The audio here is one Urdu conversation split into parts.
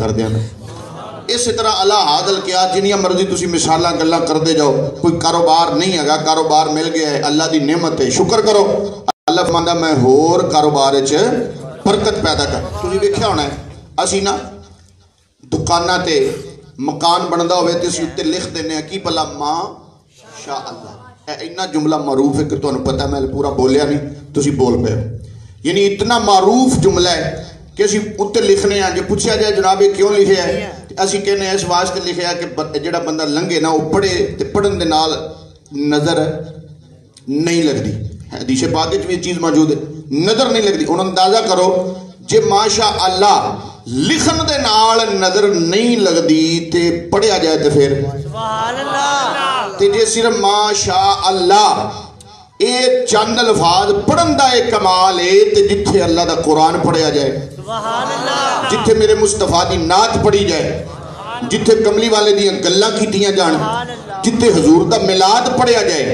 کر دیا. اسی طرح اللہ حاضل کیا جنیا مرضی تسی مثالاں گلاں کردے جاؤ. کوئی کاروبار نہیں ہے گا، کاروبار مل گیا ہے، اللہ دی نعمت ہے، شکر کرو. اللہ فرماندا میں ہور کاروبار وچ برکت پیدا کر. تسی ویکھیا ہونا ہے اسی نا دکاناں تے مکان بندا ہوئے تے اسی تے لکھ دینے ہیں کی بھلا ماں شاء اللہ. اتنا جملہ معروف ہے کہ تمہیں پتہ میں پورا بولیا نہیں، تسی بول پے. یعنی اتنا معروف جملہ ہے کہ اسی اتنے لکھنے ہیں. جو پوچھا جائے جناب کیوں لکھے ہے، اسی کہنے ہیں اس واسطے لکھے ہے کہ جڑا بندہ لنگے نا وہ پڑھے تے پڑھن دے نال نظر نہیں لگدی. حدیث پاک وچ بھی یہ چیز موجود ہے، نظر نہیں لگدی. ہن اندازہ کرو جے ماشاء اللہ لکھن دے نال نظر نہیں لگدی تے پڑھیا جائے تے پھر سبحان اللہ. تے جے صرف ماشاء اللہ اے چند الفاظ پڑھن دا ایک کمال ہے تے جتھے اللہ دا قرآن پڑھیا جائے سبحان اللہ، جتھے میرے مصطفیٰ دی نعت پڑھی جائے، جتھے کملی والے دیاں گلاں کیتیاں جان، جتھے حضور دا میلاد پڑھیا جائے،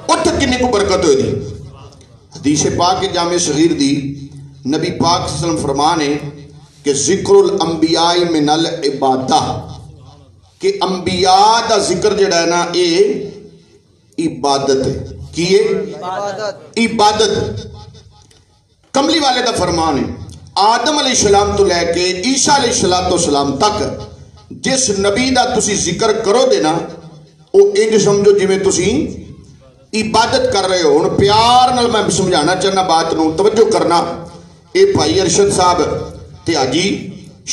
اتھے کنے کو برکت ہوئی دی. حدیث پاک کے جامع صغیر دی نبی پاک صلی اللہ علیہ وسلم فرمانے کہ ذکر الانبیاء من العبادہ، کہ انبیاء دا ذکر جڑا ہے نا اے عبادت ہے. کیے عبادت. کملی والے دا فرمان ہے آدم علیہ السلام تو لے کے عیسیٰ علیہ السلام تک جس نبی دا تسی ذکر کرو دے نا او انج سمجھو جی میں تسی عبادت کر رہے ہو. ان پیار نال میں سمجھانا چاہنا بات نو توجہ کرنا. اے بھائی ارشد صاحب تے حاجی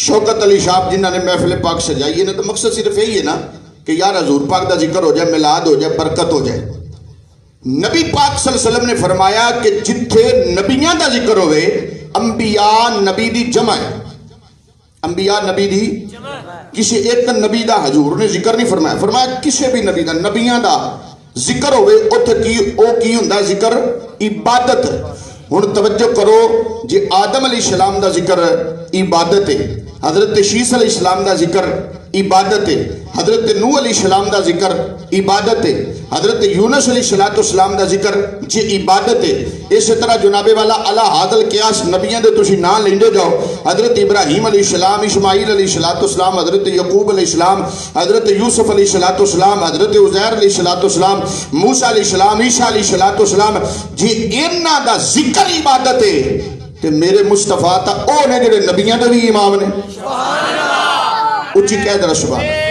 شوکت علی صاحب جنہاں نے محفل پاک سجائی ہے نا، تو مقصد صرف یہی ہے نا کہ یار حضور پاک دا ذکر ہو جائے، میلاد ہو جائے، برکت ہو جائے. نبی پاک صلی اللہ علیہ وسلم نے فرمایا کہ جتھے نبیاں دا ذکر ہوئے، انبیاء نبی دی جمع ہے. انبیاء نبی دی کسی ایک نبی دا حضور نے ذکر نہیں فرمایا، فرمایا کسی بھی نبی دا، نبیاں دا ذکر ہوئے اتھے کی ہوندا ذکر عبادت. ہن توجہ کرو جی آدم علیہ السلام دا ذکر عبادت ہے، حضرت شیس علیہ السلام دا ذکر عبادت ہے، حضرت نوح علیہ السلام دا ذکر عبادت ہے، حضرت یونس علیہ السلام دا ذکر جی عبادت ہے. اسی طرح جناب والا اللہ حاضل قیاس نبیان دے تسی نام لیندے جاؤ. حضرت ابراہیم علیہ السلام، اسماعیل علیہ السلام، حضرت یعقوب علیہ السلام، حضرت یوسف علیہ السلام، حضرت عزیر علیہ السلام، موسیٰ علیہ السلام، عیسیٰ علیہ السلام، جی انہاں دا ذکر عبادت ہے. تے میرے مصطفیٰ تا او نے جڑے نبیان دے بھی امام نے سبحان اللہ. اچھی کہہ در سبحان اللہ.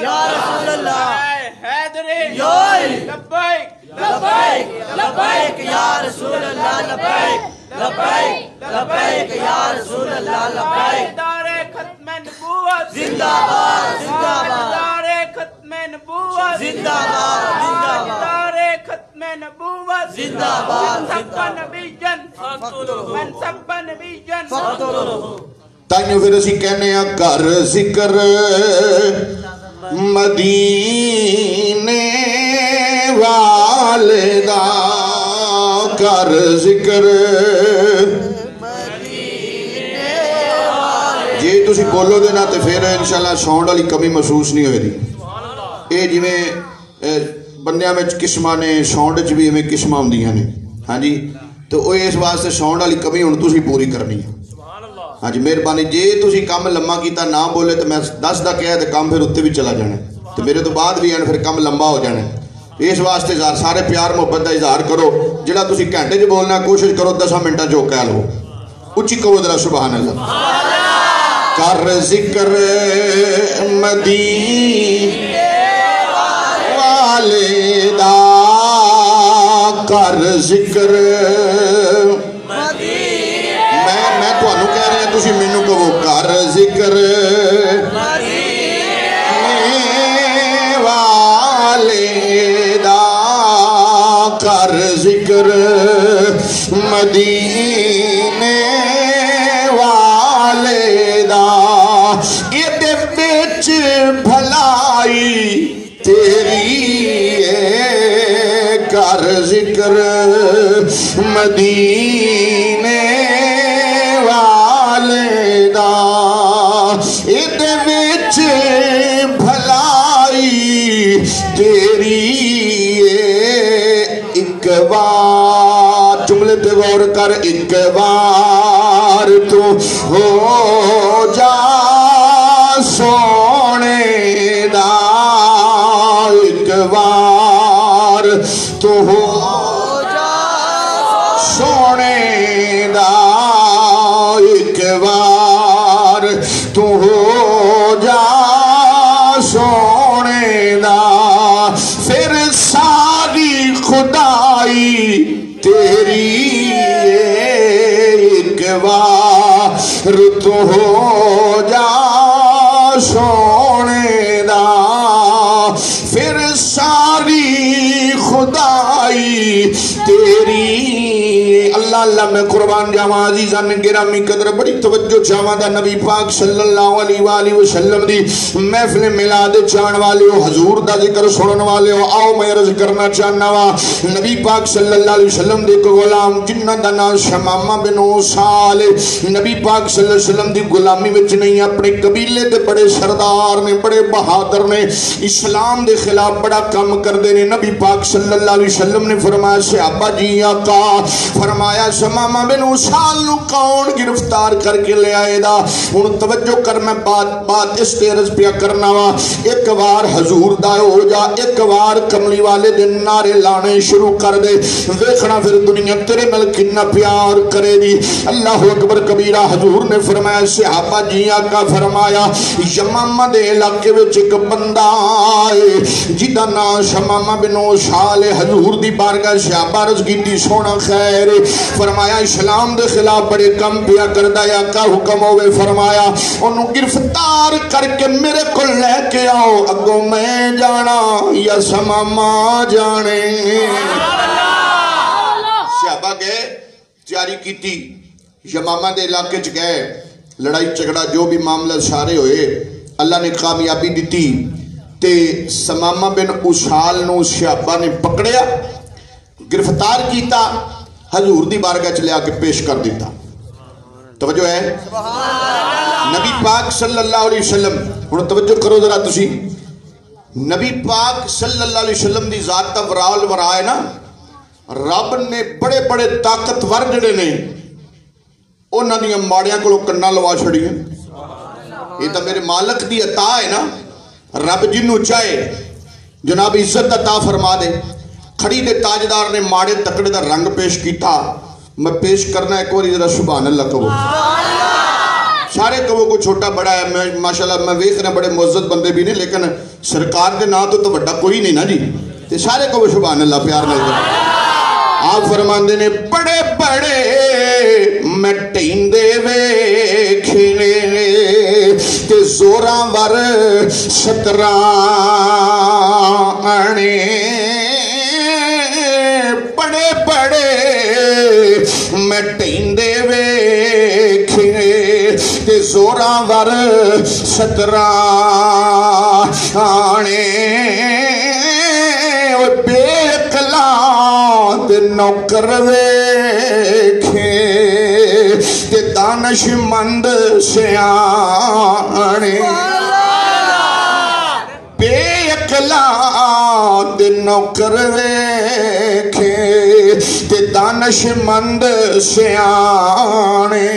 یا رسول اللہ حیدری لبیک لبیک لبیک یا رسول اللہ لبیک لبیک لبیک یا رسول اللہ لبیک. دار ختم نبوت زندہ باد زندہ باد. دار ختم نبوت زندہ باد زندہ باد. دار ختم نبوت زندہ باد زندہ باد. نبی جن من سب نبی جن تائیوں پھر اسی کہنے ہیں کر ذکر مدینے والدہ، کر ذکر جی تسی بولو دے نا تے پھر انشاءاللہ ساؤنڈ والی کمی محسوس نہیں ہوئی. اے جی میں بندیاں میں قسمہ نے ساؤنڈ چ بھی ہمیں قسمہ ہوندیاں نے. ہاں جی تو وہ اس واسطے ساؤنڈ والی کمی ہن تسی پوری کرنی ہے. ہاں جی مہربانی جی تسی کم لمبا کیتا نہ بولے تو میں 10 دا کہہ تے کام پھر اتنے بھی چلا جانا تو میرے تو بعد بھی پھر کم لمبا ہو جانا. اس واسطے سارے پیار محبت کا اظہار کرو. جڑا تسی گھنٹے چ بولنا کوشش کرو 10 منٹاں چ کہہ لو. اچھی کہو ذرا سبحان اللہ. کر ذکر مدینے والدہ، کر ذکر میں تو انہوں کہہ رہے ہیں تسی مینوں کہو کر ذکر مدینے والدہ، کر ذکر مدینے والدہ. یہ دے بچ بھلائی تیری کر ذکر مدینے والدہ. ادھے وچ بھلائی تیری ایک بار جملے تے غور کر، ایک بار تو ہو جا سونے دا ایک وار تو ہو جا سونے دا ایک وار تو ہو جا سونے دا پھر ساری خدائی تیری ایک وار تو ہو جا سونے دا پھر ساری خدائی تیری اللہ اللہ میں قربان جاواں عزیزان گرامی قدر بڑی توجہ چاہواں دا نبی پاک صلی اللہ علیہ وآلہ وسلم دی محفل میلاد چاہن والے ہو حضور دا ذکر سنن والے ہو آؤ میں عرض کرنا چاہنا وا نبی پاک صلی اللہ علیہ وسلم دے کو غلام جنہ دا نام شمامہ بن اوسال نبی پاک صلی اللہ علیہ وسلم دی غلامی وچ نہیں اپنے قبیلے دے بڑے سردار نے بڑے بہادر نے اسلام دے خلاف بڑا کام کر دے نے نبی پاک صلی اللہ علیہ وسلم نے فرمایا صحابہ جی آقا فرمایا شمامہ بن اوسال نو کون گرفتار کر کے لے آئے دا ہن توجہ کر میں بات اس تے عرض پیا کرنا وا ایک وار حضور دا ہو جا ایک وار کملی والے دے نعرے لانے شروع کر دے ویکھنا پھر دنیا تیرے نال کتنا پیار کرے دی اللہ اکبر کبیرہ حضور نے فرمایا صحابہ جی آقا فرمایا یمامہ دے علاقے وچ ایک بندہ آئے جدا نام شمامہ بن اوسال حضور دی بارگاہ صحابہ عرض کیتی سونا خیر فرمایا اسلام دے خلاف بڑے کم پیا کردا یا کا حکم ہوئے فرمایا انہوں گرفتار کر کے میرے کو لے کے آؤ اگوں میں جانا یا سماما جانے صحابہ گئے تیاری کی تھی یمامہ دے علاقے چ گئے لڑائی جھگڑا جو بھی معاملہ سارے ہوئے اللہ نے کامیابی دیتی تے سمامہ بن اوسال نو صحابہ نے پکڑیا گرفتار کیتا حضور دی بارگاہ چلے آ کے پیش کر دیتا توجہ ہے نبی پاک صلی اللہ علیہ وسلم ہن توجہ کرو ذرا تسی نبی پاک صلی اللہ علیہ وسلم دی ذات ورال ورائے نا رب نے بڑے بڑے طاقتور جڑے نے انہاں دی ماڑیاں کولوں کناں لوا چھڑیاں یہ تو میرے مالک دی عطا ہے نا رب جنوں چاہے جناب عزت عطا فرما دے کھڑی دے تاجدار نے ماڑے تکڑے دا رنگ پیش کیتا میں پیش کرنا ایک واری ذرا سبحان اللہ کہو سارے کہو کو چھوٹا بڑا ہے میں ماشاءاللہ میں ویکھ رہا بڑے معزز بندے بھی نہیں لیکن سرکار دے نام تو بڑا کوئی نہیں نا جی تے سارے کہو سبحان اللہ پیار نال آپ فرماندے نے بڑے بڑے مٹیندے ویکھنے تے زوراں ور شترانے بڑے بڑے مٹیندے ویکھنے تے زوراں ور شترانے بے اقلان تے نوکر ویکھے تے دانش مند سیانے بے اقلان تے نوکر ویکھے تے دانش مند سیانے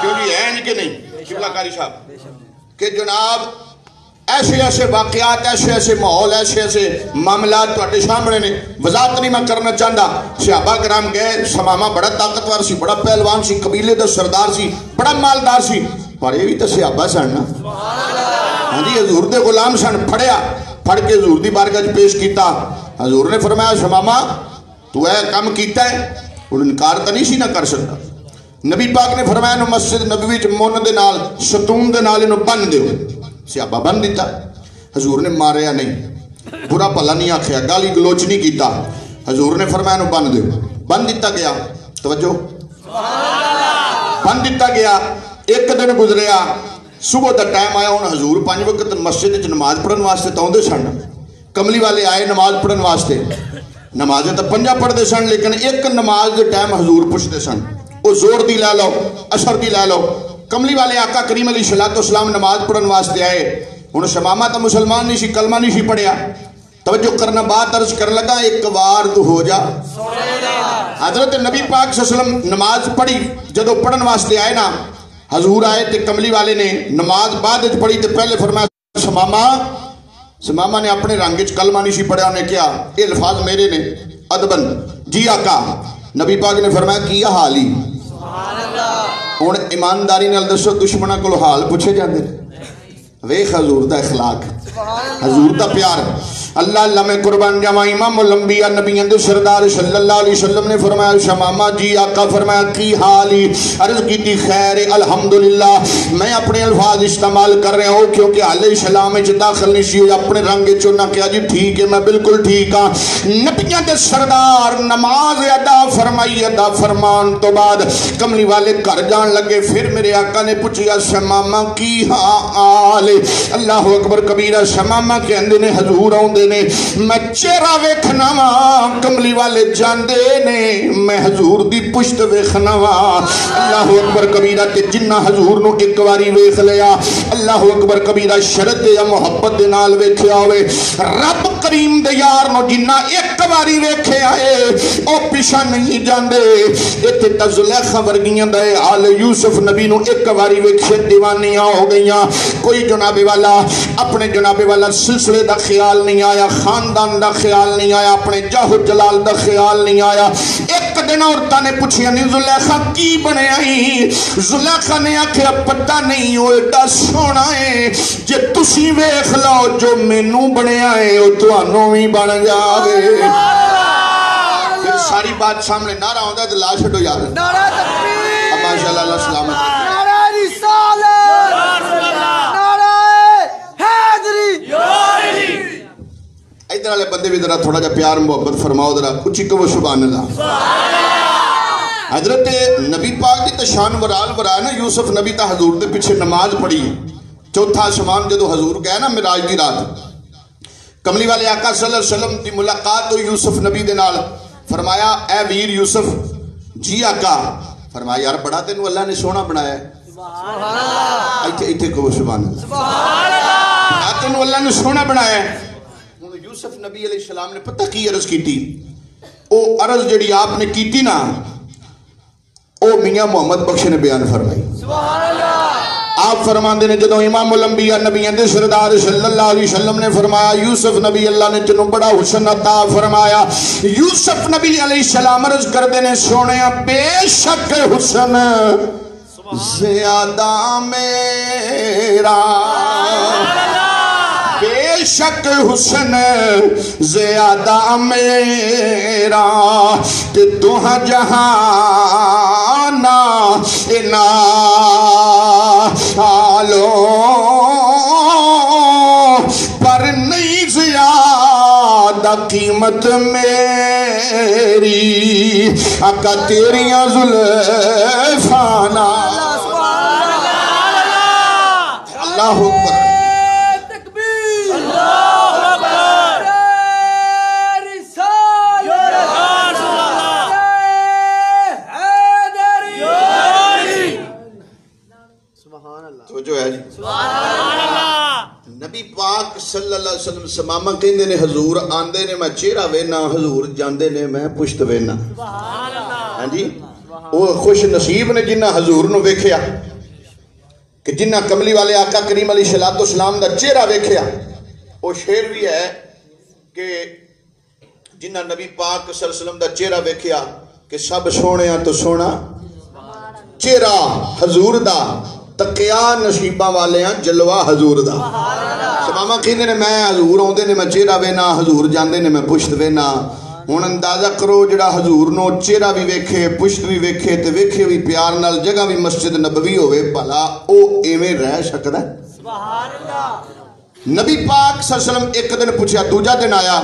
کیوں جی ہے کہ نہیں قبلہ کاری صاحب کہ جناب ایسے ایسے واقعات ایسے ایسے ماحول ایسے ایسے معاملات تو سامنے نے وضاحت نہیں میں کرنا چاہتا صحابہ کرام گئے سمامہ بڑا طاقتور سی بڑا پہلوان سی قبیلے دا سردار سی بڑا مالدار سی پر یہ بھی تو صحابہ سن نا ہاں جی حضور دے غلام سن پھڑیا پھڑ کے حضور دی بارگاہ پیش کیتا حضور نے فرمایا سمامہ تو اے کام کیتا ہے انہوں انکار تو نہیں سی نہ کر سکتا نبی پاک نے فرمایا نو مسجد نبوی چ مون دے نال ستون دے نال انہوں بن دیو صحابہ بن دیتا حضور نے ماریا نہیں برا پلا نہیں آکھیا گالی گلوچ نہیں کیتا حضور نے فرمایا نو بن دیو بن دیتا گیا توجہ بن دیتا گیا ایک دن گزریا صبح دا ٹائم آیا ان حضور 5 وقت مسجد نماز پڑھن واسطے تاؤندے سن کملی والے آئے نماز پڑھن واسطے نمازیں تو 5 پڑھتے سن لیکن ایک نماز دے ٹائم حضور پوچھتے سن وہ زور دی لے لو اثر دی لے لو کملی والے آقا کریم علیہ السلام نماز پڑھن واسطے آئے انہوں شمامہ تا مسلمان نہیں سی کلمہ نہیں سی پڑھیا توجہ کرنا، بات عرض کر لگا ایک بار تو ہو جا حضرت نبی پاک صلی اللہ علیہ وسلم نماز پڑھی، جدو پڑھن واسطے آئے نا حضور آئے تے کملی والے نے نماز بعد پڑھی تے پہلے فرمایا سمامہ نے اپنے رنگچ کلمہ نہیں پڑھا، انہیں کیا یہ الفاظ میرے نے ادبن جی آقا، نبی پاک نے فرمایا کیا حالی ہوں ایمانداری نال دسو دشمنوں کو حال پوچھے جاندے ویخ حضور دا اخلاق، حضور دا پیار، اللہ اللہ میں قربان جاواں امام الانبیاء نبیوں دے سردار صلی اللہ علیہ وسلم نے فرمایا شمامہ جی آقا، فرمایا کی حالی، عرض کی تھی خیر الحمدللہ، میں اپنے الفاظ استعمال کر رہے ہوں کیونکہ علیہ السلام وچ داخل نہیں سی ہوئی، اپنے رنگ چونا کیا جی ٹھیک ہے میں بالکل ٹھیک ہاں۔ نبیوں دے سردار نماز ادا فرمائی، ادا فرمان تو بعد کملی والے گھر جان لگے، پھر میرے آقا نے پوچھا شمامہ کی حال، اللہ اکبر کبیرہ، شمامہ کے اندے نے حضور آؤں نے میں چہرہ ویکھنا وا، کملی والے جاندے نے میں حضور دی پشت ویکھنا وا، اللہ اکبر کبیرہ تے جنہ حضور نو ایک واری ویکھ لیا، اللہ اکبر کبیرہ شرط یا محبت دے نال ویکھیا ہوئے، رب کریم دے یار نو جنہ ایک واری ویکھے آئے او پیچھا نہیں جاندے، ایتھے تے زلیخا ورگیاں دے آل یوسف نبی نو ایک واری ویکھے دیوانیاں ہو گئیاں، کوئی جناب والا اپنے جناب والا سلسلے دا خیال نہیں آیا، خاندان دا خیال نہیں آیا، اپنے جاہ جلال دا خیال نہیں آیا۔ ایک دن عورتاں نے پوچھیا نہیں زلیخا کی بنے آئی، زلیخا نے آکھیا پتہ نہیں وہ ایڈا سونا ہے جے تسی ویکھ لو جو مینوں بنے آئے وہ تانوں وی بن جاوے۔ پھر ساری بات سامنے نعرہ ہوندا تے لا چھڈو یار، نعرہ تکبیر، ماشاءاللہ، اللہ سلامت، نعرہ رسالت، نعرہ حیدری۔ ادھر والے بندے بھی ذرا تھوڑا جا پیار محبت فرماؤ، ذرا اچھی کہو سبحان اللہ۔ حضرت نبی پاک دی تشان ورال ورائے نا یوسف نبی تا حضور دے پیچھے نماز پڑھی، چوتھا آسمان جدو حضور گئے نا معراج دی رات، کملی والے آقا صلی اللہ علیہ وسلم دی ملاقات ہوئی یوسف نبی دے نال، فرمایا اے ویر یوسف جی آقا، فرمایا یار بڑا تینوں اللہ نے سونا بنایا ہے، ایتھے کہو سبحان اللہ، تینوں اللہ نے سونا بنایا ہے۔ یوسف نبی علیہ السلام نے پتہ کی عرض کی تھی، او عرض جڑی آپ نے کی تھی نا او میاں محمد بخش نے بیان فرمائی، آپ فرماندے نے جدو امام الانبیاء نبی دے سردار صلی اللہ علیہ وسلم نے فرمایا یوسف نبی اللہ نے تینوں بڑا حسن عطا فرمایا، یوسف نبی علیہ السلام عرض کردے نے سونیا بے شک حسن زیادہ میرا، بے شک حسن زیادہ میرا، کہ تو جہانا انا آلو پر نہیں زیادہ قیمت میری، آقا تیریاں زلفانا، اللہ اکبر، جو ہے نبی پاک صلی اللہ علیہ وسلم سمامہ کہندے نے حضور آندے نے میں چہرہ وینا، حضور جاندے نے میں پشت وینا، ہاں جی وہ خوش نصیب نے جنہ حضور نو ویکھیا، کہ جنہ کملی والے آقا کریم علیہ السلام دا چہرہ ویکھیا، وہ شعر بھی ہے کہ جنہ نبی پاک صلی اللہ علیہ وسلم دا چہرہ ویکھیا کہ سب سونیاں تو سونا چہرہ حضور دا، تقیا نصیبہ والے ہیں جلوہ حضور دا، سمامہ کہندے نے میں حضور آؤندے نے میں چہرہ وینا، حضور جاندے نے میں پشت وینا، ہن اندازہ کرو جڑا حضور نو چہرہ بھی ویکھے پشت بھی ویکھے تے ویکھے بھی پیار نال، جگہ بھی مسجد نبوی ہوئے، بھلا او ایویں رہ سکدا ہے؟ سبحان اللہ۔ نبی پاک صلی اللہ علیہ وسلم ایک دن پوچھا، دوجا دن آیا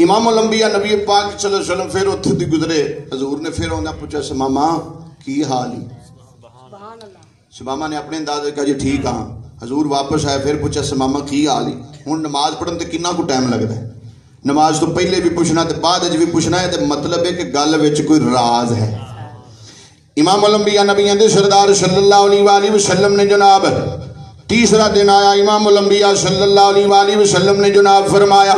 امام الانبیاء نبی پاک صلی اللہ علیہ وسلم پھر اتھے دی گزرے، حضور نے پھر آندا پوچھا سمامہ کی حال ہی؟ سمامہ نے اپنے انداز کہا جی ٹھیک ہاں، حضور واپس آئے پھر پوچھا سمامہ کی حال ہی؟ ہن نماز پڑھن تے کنا کو ٹائم لگدا ہے، نماز تو پہلے بھی پوچھنا تے بعد وچ بھی پوچھنا ہے، تے مطلب ہے کہ گل وچ کوئی راز ہے۔ امام الانبیاء نبیوں دے سردار صلی اللہ علیہ وآلہ وسلم نے جناب تیسرا دن آیا، امام الانبیاء صلی اللہ علیہ وآلہ وسلم نے جناب فرمایا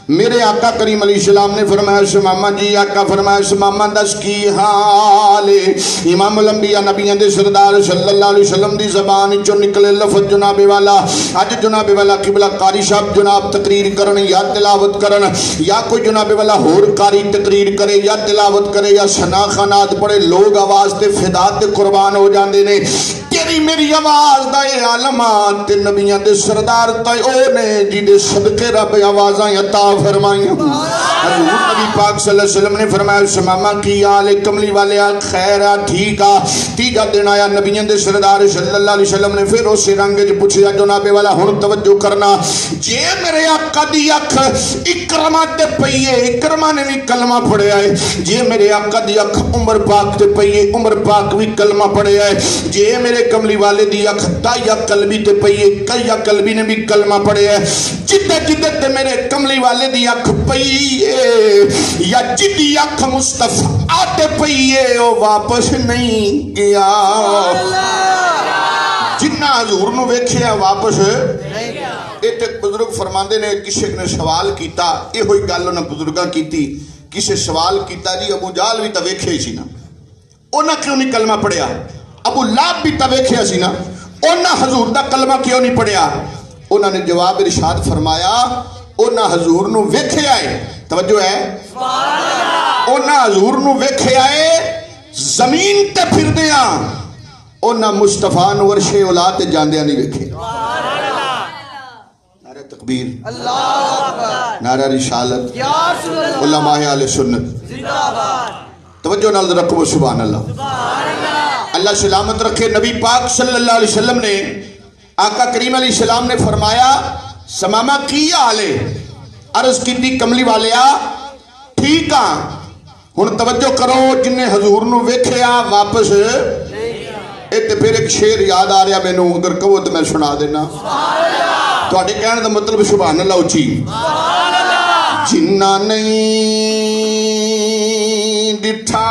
میرے آقا کریم علیہ السلام نے فرمایا شمامہ جی آقا فرمایا شمامہ دس کی حال امام الانبیاء نبیان دے سردار صلی اللہ علیہ وسلم دی زبان چو نکلے لفظ جناب والا آج جناب والا قبلہ قاری صاحب جناب تقریر کرن یا تلاوت کرن یا کوئی جناب والا ہور قاری تقریر کرے یا تلاوت کرے یا ثنا خانات پڑے لوگ آواز تے فدات تے قربان ہو جاندے نے تیری میری آواز دا اے عالمات تے نبیان دے سردار تا او نے جی دے صدقے رب آوازاں عطا فرمائیں حضور نبی پاک صلی اللہ علیہ وسلم نے فرمایا شمامہ کی آل کملی والے خیرہ ٹھیکا تیجا دن آیا نبیان دے سردار صلی اللہ علیہ وسلم نے پھر اسی رنگ جو پوچھیا جناب والا ہن توجہ کرنا جے میرے آقا دی اکھ اکرمہ تے پئیے اکرمہ نے بھی کلمہ پڑھے آئے جے میرے آقا دی اکھ عمر پاک تے پئیے عمر پاک بھی کلمہ پڑھے آئے جے میرے کملی والے دی اکھ دایا قلبی تے پئیے کیا قلبی نے بھی کلمہ پڑھے آئے جدے جدے تے میرے کملی والے دی اکھ پئیے یا جدی اکھ مصطفیٰ آتے پئیے وہ واپس نہیں گیا جنہ حضور نو ویکھے واپس ایک بزرگ فرماندے نے کسی نے سوال کیتا یہ ہوئی گل انہاں بزرگاں کیتی کسی سوال کیتا جی ابو جال بھی تا ویکھے ہی سی نا انہاں کیوں نہیں کلمہ پڑھیا ابو لاب بھی تا ویکھے سی نا انہاں حضور دا کلمہ کیوں نہیں پڑھیا انہاں نے جواب ارشاد فرمایا انہاں حضور نو ویکھے آئے توجہ ہے انہاں حضور نو ویکھے آئے زمین تے پھر دیاں انہاں مصطفیٰ نو ورشے اولاد تے جاندیاں نہیں ویکھے نعرہ تکبیر نعرہ رسالت علماء اہل سنت توجہ نال رکھو سبحان اللہ اللہ سلامت رکھے نبی پاک صلی اللہ علیہ وسلم نے آقا کریم علیہ السلام نے فرمایا سمامہ کی آلے عرض کی دی کملی والیا ٹھیک آن ہن توجہ کرو جنہیں حضور نو ویکھیا واپس ایتے پھر ایک شیر یاد آ رہا میں نو اگر کہو تو میں سنا دینا تو آٹھے کہنے دا مطلب سبحان اللہ اچھی جنہ نہیں ڈٹھا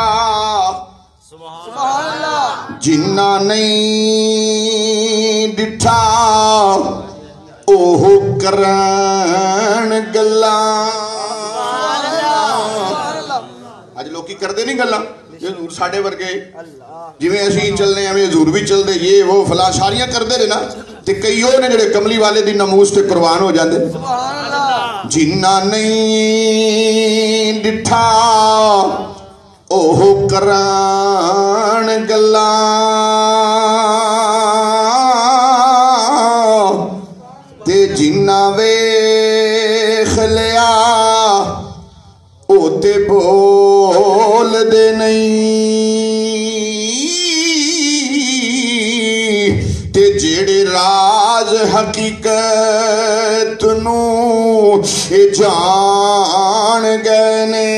جنہ نہیں ڈٹھا اوہ کرن گلان آج لوگ کی کردے نہیں گلان یہ حضور ساڑھے ورگے جویں ایسی چلنے ہمیں حضور بھی چل دے یہ وہ فلاں ساریاں کردے رہے نا تے کئیوں نے جڑے کملی والے دی نموز تے قربان ہو جاندے جنہ نہیں ڈٹھا اوہ کرن گلان تے جنہ ویکھ لیا او تے بول دے نہیں تے جیڑے راز حقیقت نو جان گئے نے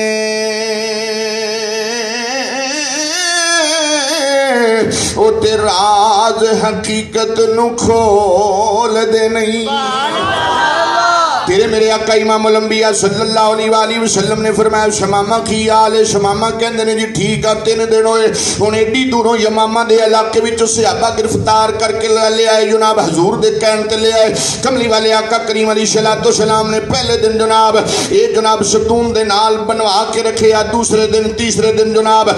او تے راز حقیقت نو کھول دے نہیں تیرے میرے آقا امام الانبیاء صلی اللہ علیہ وآلہ وسلم نے فرمایا شمامہ کی آلے شمامہ کہندے نے جی ٹھیک آتے نے دن ہوئے انہیں ایڈی دوروں یمامہ دے علاقے وچوں صحابہ گرفتار کر کے لے آئے جناب حضور دے کہنتے لے آئے کملی والے آقا کریم علیہ السلام نے پہلے دن جناب ایک جناب ستون دے نال بنوا کے رکھے یا دوسرے دن تیسرے دن جناب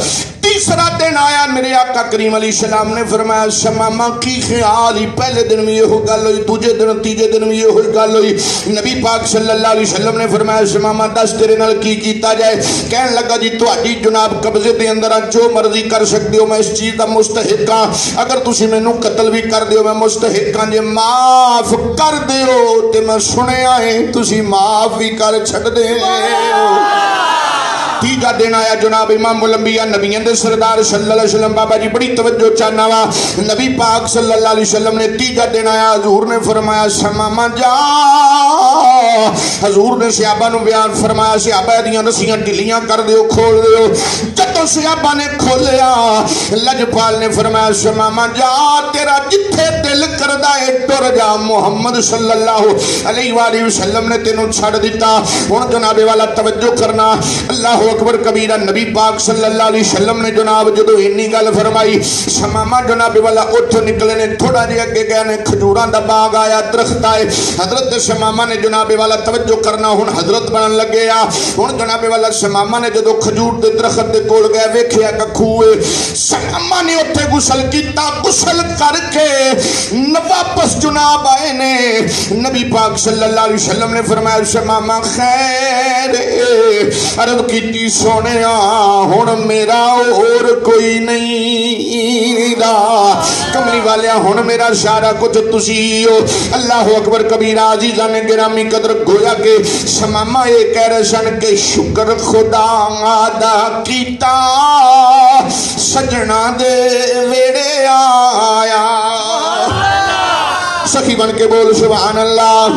تیسرا دن آیا میرے آقا کریم علیہ السلام نے فرمایا شمامہ کی خیال ہی پہلے دن میں یہ ہو گل ہوئی دوجے دن تیجے دن میں یہ ہوئی گل ہوئی نبی پاک صلی اللہ علیہ وسلم نے فرمایا شمامہ دس تیرے نال کی کیتا جائے کہن لگا جی تو آجی جناب قبضے دے اندر جو مرضی کر سکتے ہو میں اس چیز دا مستحق ہاں اگر تسی میں نو قتل بھی کر دیو میں مستحق ہاں جے معاف کر دیو تے میں سنے آئے تسی معاف بھی کر چھڑ دے تیجا دن آیا جناب امام الانبیاء نبیان دے سردار صلی اللہ علیہ وسلم بابا جی بڑی توجہ چاہنا وا نبی پاک صلی اللہ علیہ وسلم نے تیجا دن آیا حضور نے فرمایا شمامہ جا حضور نے صحابہ نو بیان فرمایا صحابہ دیاں رسیاں ڈلیاں کر دیو کھول دیو جتوں صحابہ نے کھولیا لجپال نے فرمایا شمامہ جا تیرا جتھے دل کردہ ہے ٹر جا محمد صلی اللہ علیہ وآلہ وسلم نے تینوں چھڑ دیتا ہن جناب والا توجہ کرنا اللہ اکبر کبیرہ نبی پاک صلی اللہ علیہ وسلم نے جناب جدو انی گل فرمائی شمامہ جناب والا اٹھو نکلے نے تھوڑا جی اگے گیا نے کھجوراں دا باغ آیا درخت آئے حضرت شمامہ نے جناب والا توجہ کرنا ہن حضرت بنن لگے ہن جناب والا شمامہ نے جدو کھجور دے درخت دے کول گیا ویکھیا کہ کھوئے شمامہ نے اتھے غسل کیتا غسل کر کے واپس جناب آئے نے نبی پاک صلی اللہ علیہ وسلم نے فرمایا شمامہ خیر عرض کیتی سونے ہن میرا اور کوئی نہیں رہا کملی والے ہن میرا سارا کچھ تسی ہو اللہ اکبر کبیرہ عزیزاں نے گرامی قدر گویا کہ شمامہ یہ کہہ رہے سن کہ شکر خدا ادا کیتا سجنا دے ویڑے آیا سخی بن کے بول سبحان اللہ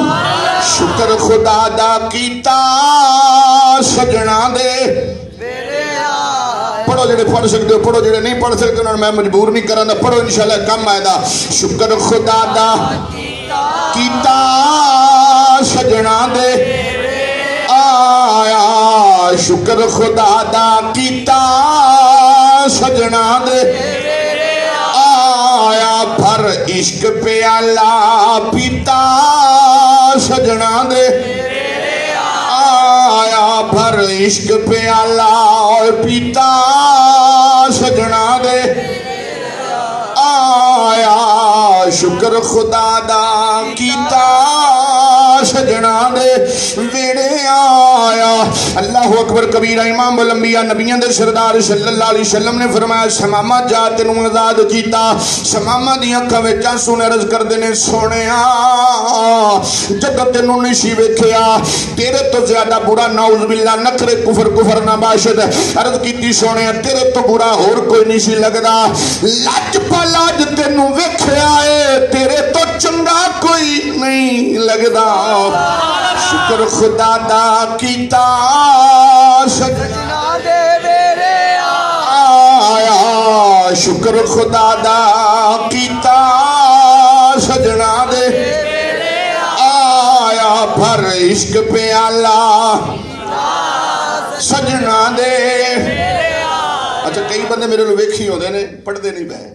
شکر خدا ادا کیتا سجنا دے پڑھو جڑے پڑھ سکتے ہو پڑھو جڑے نہیں پڑھ سکتے انہوں نے میں مجبور نہیں کرنا پڑھو انشاءاللہ کم آئے دا شکر خدا دا کیتا سجنا دے آیا شکر خدا دا کیتا سجنا دے آیا بھر عشق پیالہ پیتا سجنا دے آیا بھر عشق پیالہ اور پیتا سجنا دے آیا شکر خدا دا کیتا سجنا دے ویڑے آیا اللہ اکبر کبیرہ امام الانبیاء نبیوں دے سردار صلی اللہ علیہ وسلم نے فرمایا شمامہ جا تینوں آزاد کیتا شمامہ دی اکھاں وچ آنسو نے عرض کر دینے سونیا جدو تینوں نشی ویکھیا تیرے تو زیادہ برا نعوذ باللہ نکرے کفر نہ باشد عرض کیتی سونیا تیرے تو برا اور کوئی نشی لگدا لاج پلاج تینوں ویکھیا ہے تیرے تو چنگا کوئی نہیں لگدا شکر خدا دا کیتا سجنا دے میرے آیا شکر خدا دا کیتا سجنا دے آیا بھر عشق پیالہ سجنا دے اچھا کئی بندے میرے لوگ ویکھی ہوندے نے پڑھ دے نہیں بہے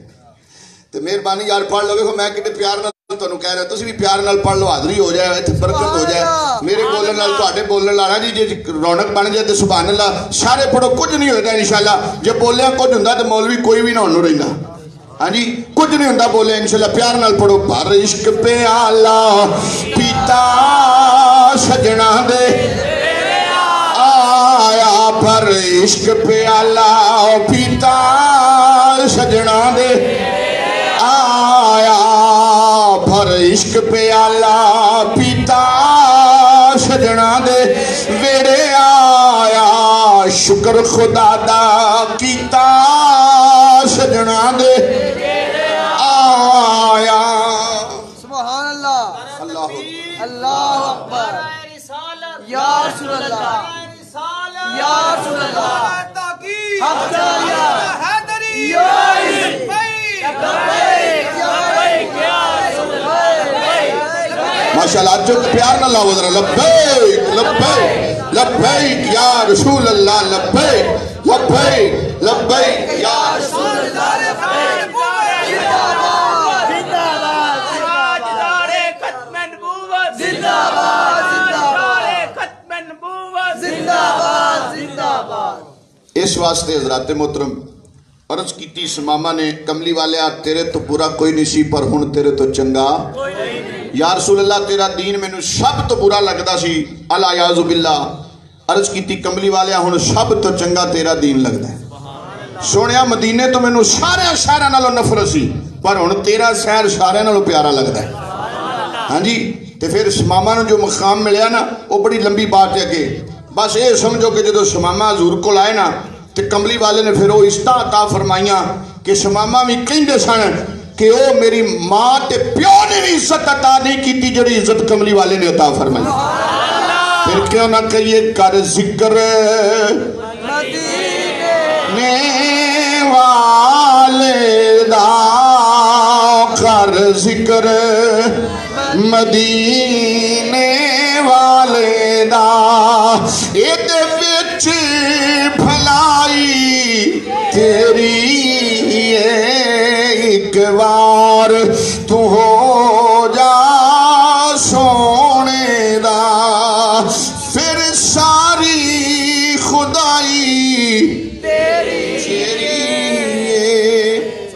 تو مہربانی یار پڑھ لو گے میں کتے پیار نہ تانوں کہہ رہا تسی بھی پیار نال پڑھ لو حاضری ہو جائے ایتھے برکت ہو جائے میرے بولن نال تواڈے بولن لانا جی جے رونق بن جائے تے سبحان اللہ سارے پڑھو کچھ نہیں ہوتا انشاءاللہ جے بولیا کچھ ہوندا تے مولوی کوئی بھی نہ ہونوں رہندا ہاں جی کچھ نہیں ہوندا بولے انشاءاللہ پیار نال پڑھو بھر عشق پیالہ پیتا سجنا دے آیا بھر عشق پیالہ پیتا سجنا دے آیا بھر عشق پیالہ پیتا سجنا دے ویڑے آیا شکر خدا دا کیتا سجنا دے آیا سبحان اللہ اللہ اکبر یا رسول اللہ یا رسول اللہ حق جاریہ حیدری ماشاءاللہ جو پیار نہ لاؤ ذرا لبیک لبیک لبیک یا رسول اللہ لبیک لبیک لبیک یا رسول اللہ لبیک اس واسطے حضرات محترم عرض کیتی شمامہ نے کملی والے تیرے تو برا کوئی نہیں سی پر ہن تیرے تو چنگا یا رسول اللہ تیرا دین میں سب تو برا لگدا سی الیاذ باللہ عرض کیتی کملی والے ہن سب تو چنگا تیرا دین لگدا ہے سونیا مدینے تو میں سارے شہراں نالوں نفرت سی پر ہن تیرا شہر سارے نالوں پیارا لگدا ہے ہاں جی تے پھر شمامہ نو جو مقام ملیا نا وہ بڑی لمبی بات ہے کہ بس یہ سمجھو کہ جدو شمامہ حضور کو لائے نا تے کملی والے نے پھر وہ عزت عطا فرمائیاں کہ شمامہ بھی کہندے سن کہ او میری ماں تے پیو نے بھی عزت عطا نہیں کیتی جڑی عزت کملی والے نے عطا فرمائی پھر کیوں نہ کہیے کر ذکر مدینے والے دا کر ذکر مدینے والے دا اے دے وچ یار تو ہو جا سونے دا پھر ساری خدائی تیری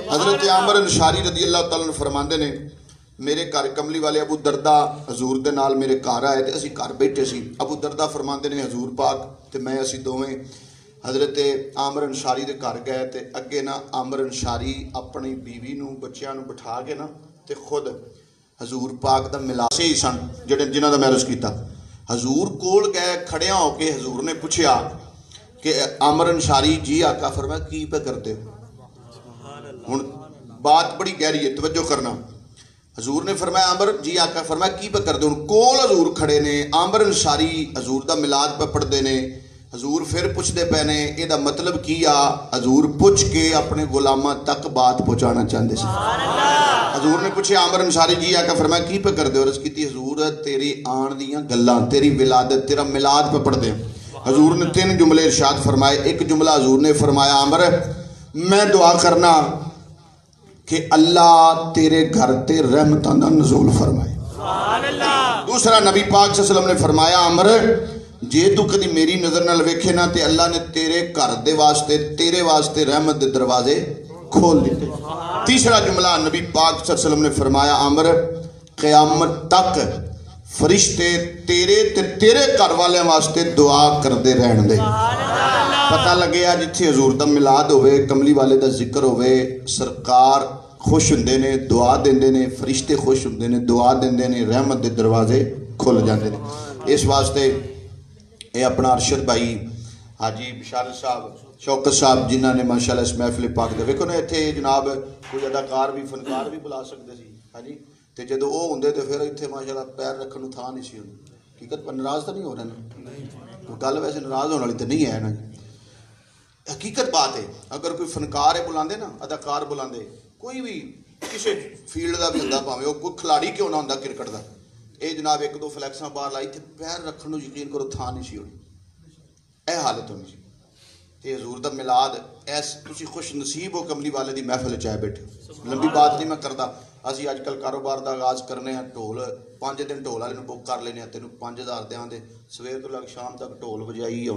حضرت عامر انصاری رضی اللہ تعالیٰ عنہ فرماندے نے میرے گھر کملی والے ابو دردہ حضور دے نال میرے گھر آئے تے اسی گھر بیٹھے سی ابو دردہ فرماندے نے حضور پاک تے میں اسی دوویں حضرت عامر انصاری دے گھر گئے تے اگے نا عامر انصاری اپنی بیوی نو بچیاں نو بٹھا کے نا تے خود حضور پاک دا ملاد سے ہی سن جنہاں دا میں عرض کیتا حضور کول گئے کھڑیاں ہو کے حضور نے پوچھیا کہ عامر انصاری جی آقا فرمایا کی پہ کرتے ہو ہن بات بڑی گہری ہے توجہ کرنا حضور نے فرمایا عامر جی آقا فرمایا کی پہ کرتے ہو کول حضور کھڑے نے عامر انصاری حضور دا ملاد پہ پڑھدے نے حضور پھر پوچھ دے پے نے اے دا مطلب کیا حضور پوچھ کے اپنے غلاماں تک بات پہنچانا چاہندے سی حضور نے پوچھے عامر انصاری جی آقا فرمایا کی پہ کردے ہو عرض کیتی حضور تیری آن دیاں گلاں تیری ولادت تیرا ملاد پہ پڑھ دے حضور نے 3 جملے ارشاد فرمائے ایک جملہ حضور نے فرمایا عامر میں دعا کرنا کہ اللہ تیرے گھر تے رحمتاں دا نزول فرمائے دوسرا نبی پاک صلی اللہ علیہ وسلم نے فرمایا عامر جے تو کدی میری نظر نال ویکھے نا تے اللہ نے تیرے گھر دے واسطے تیرے واسطے رحمت دے دروازے کھول دیتے تیسرا جملہ نبی پاک صلی اللہ علیہ وسلم نے فرمایا عامر قیامت تک فرشتے تیرے گھر والے واسطے دعا کردے رہن دے پتہ لگے جتھے حضور دا ملاد ہوئے کملی والے دا ذکر ہوئے سرکار خوش ہوندے نے دعا دیندے نے فرشتے خوش ہوندے نے دعا دیندے نے رحمت دے دروازے کھل جاندے نے اس واسطے اے اپنا ارشد بھائی حاجی بشارت صاحب شوکت صاحب جنہاں نے ماشاءاللہ اس محفل پاک دے ویکھو نا ایتھے جناب کوئی اداکار بھی فنکار بھی بلا سکدے سی ہاں جی تے جدو او ہوندے تے پھر ایتھے ماشاءاللہ پیر رکھن نوں تھاں نہیں سی ہوندی حقیقت پر ناراض تو نہیں ہو رہا نا گل ویسے ناراض ہونے والی تو نہیں ہے نا حقیقت بات ہے اگر کوئی فنکار ہے بلاندے نا اداکار بلاندے کوئی بھی کسی فیلڈ دا بھی ہوندا بھاویں او کوئی کھلاڑی کیوں نہ ہوندا کرکٹ دا اے جناب 1-2 فلیکساں باہر لائی تے پیر رکھن نوں یقین کرو تھاں نہیں سی ہونی اے حالت ہونی سی تے حضور دا ملاد ایس تسی خوش نصیب ہو کملی والے دی محفل چائے بیٹھے لمبی بات نہیں میں کردا اسی اج کل کاروبار دا آغاز کرنے ہیں ڈھول 5 دن ڈھول والے نوں بک کر لینے ہیں تینوں 5000 دیاں دے سویر تو لگ شام تک ڈھول وجائی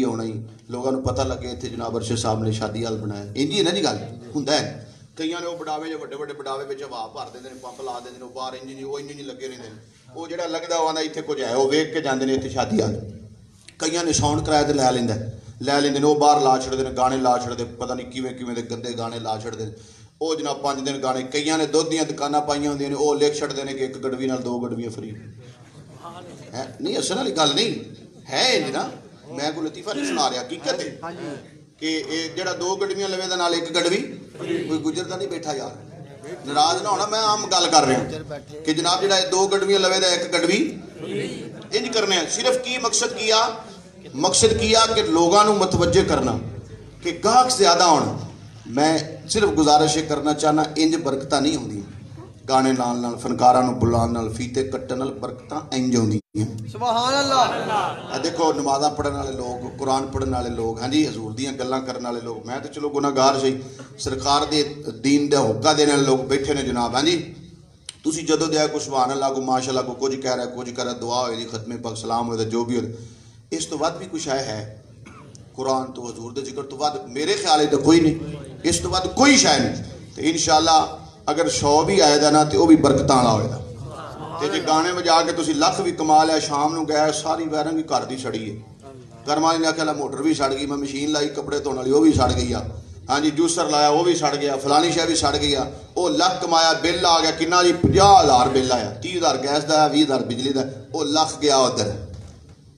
ہونا ہی لوگاں نوں پتہ لگے اتنے جناب ارشد صاحب نے شادی حال بنایا انجی ہے نا جی گل ہوندا ہے کئیاں نے وہ بڑاوے جو وڈے بڑاوے وچ ہوا بھر دیندے نے پمپ لا دیندے نے باہر انجن لگے رہندے نے وہ جڑا لگدا ہوندا ایتھے کچھ ہے وہ ویکھ کے جاندے نے اتنے شادی حال کئیاں نے ساؤنڈ کرایہ تے لے لیندے نے وہ باہر لا چھڑدے نے گانے لا چھڑدے پتہ نہیں کیویں دے گندے گانے لا چھڑدے وہ جناب 5 دن گانے کئیاں نے دودھ دیاں دکاناں پائیاں ہوندیاں نے وہ لکھ چھڑدے نے کہ 1 گڈوی نال 2 گڈویاں فری نہیں اصل والی گل نہیں ہے نا میں کوئی لطیفہ نہیں سنا رہا حقیقت ہے کہ جڑا 2 گڈویاں لوے دے نال 1 گڈوی کوئی گزردا نہیں بیٹھا یار ناراض نہ ہونا میں عام گل کر رہا کہ جناب جڑا 2 گڈویاں لوے دا 1 گڈوی انج کرنے ہیں صرف کی مقصد کیا کہ لوگاں نوں متوجہ کرنا کہ گاہک زیادہ ہونا میں صرف گزارش کرنا چاہنا انج برکتاں نہیں ہوندی گانے نال فنکاراں نوں بلان نال فیتے کٹن نال برکتاں انج ہوندیاں سبحان اللہ دیکھو نمازاں پڑھن والے لوگ قرآن پڑھن والے لوگ ہاں جی حضور دیاں گلاں کرن والے لوگ میں تو چلو گناہگار سی سرکار دے دین دا حقہ دینے والے لوگ بیٹھے نے جناب ہاں جی تسی جدو دیا کو سبحان اللہ کو ماشاءاللہ کو کچھ کہہ رہا دعا ہوئے دی ختم پاک سلام ہوئے جو بھی ہوئے اس تو بعد بھی کچھ ہے قرآن تو حضور دے ذکر تو بعد میرے خیال ہے تو کوئی نہیں اس تو بعد کوئی شاید نہیں تو انشاءاللہ اگر 100 بھی آئے دا نا تو وہ بھی برکتاں والا ہوئے دا تے جے گانے بجا کے تسی لکھ بھی کما لیا شام نو گیا ساری وائرنگ گھر دی سڑی ہے گھر والے نے آکھیا موٹر بھی سڑ گئی میں مشین لائی کپڑے دھونے والی وہ بھی سڑ گئی ہاں جی جوسر لایا وہ بھی سڑ گیا فلانی شے بھی سڑ گیا وہ لکھ کمایا بل آ گیا کنا جی 50,000 بل آیا 30,000 گیس دا 20,000 بجلی دا وہ لکھ گیا ادھر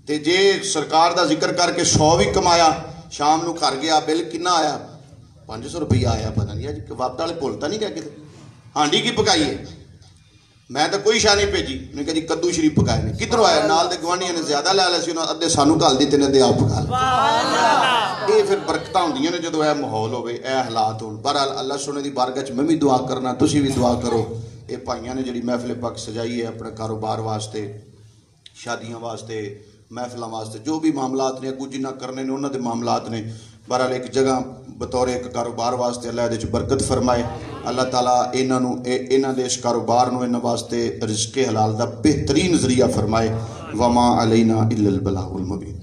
تے جے سرکار دا ذکر کر کے 100 بھی کمایا شام نو گھر گیا بل کنا آیا 500 روپیہ آیا پتہ نہیں جی وقت والے بھولتا نہیں گیا کتے ہانڈی کی پکائی ہے میں تو کوئی شاہ نہیں بھیجی میں کہا جی کدو شریف پکائے نے کدھروں آیا نال دے گوانڈیاں نے زیادہ لے لے سی انہاں ادھے سانو گل دیتے نے ادھے آپ پکا لے یہ پھر برکتاں ہوندیاں نے جدوں اے ماحول ہوے اے حالات ہون بہرحال اللہ سونے دی بارگاہ وچ میں بھی دعا کرنا تسی بھی دعا کرو اے بھائیاں نے جڑی محفل پاک سجائی ہے اپنے کاروبار واسطے شادیاں واسطے محفلاں واسطے جو بھی معاملات نے اگوں جنہ کرنے نے انہاں دے معاملات نے بہرحال ایک جگہ بطور ایک کاروبار واسطے اللہ دے برکت فرمائے اللہ تعالیٰ انہاں دے اس کاروبار نو انہاں واسطے رزق حلال دا بہترین ذریعہ فرمائے. وما علینا الا البلاغ المبین.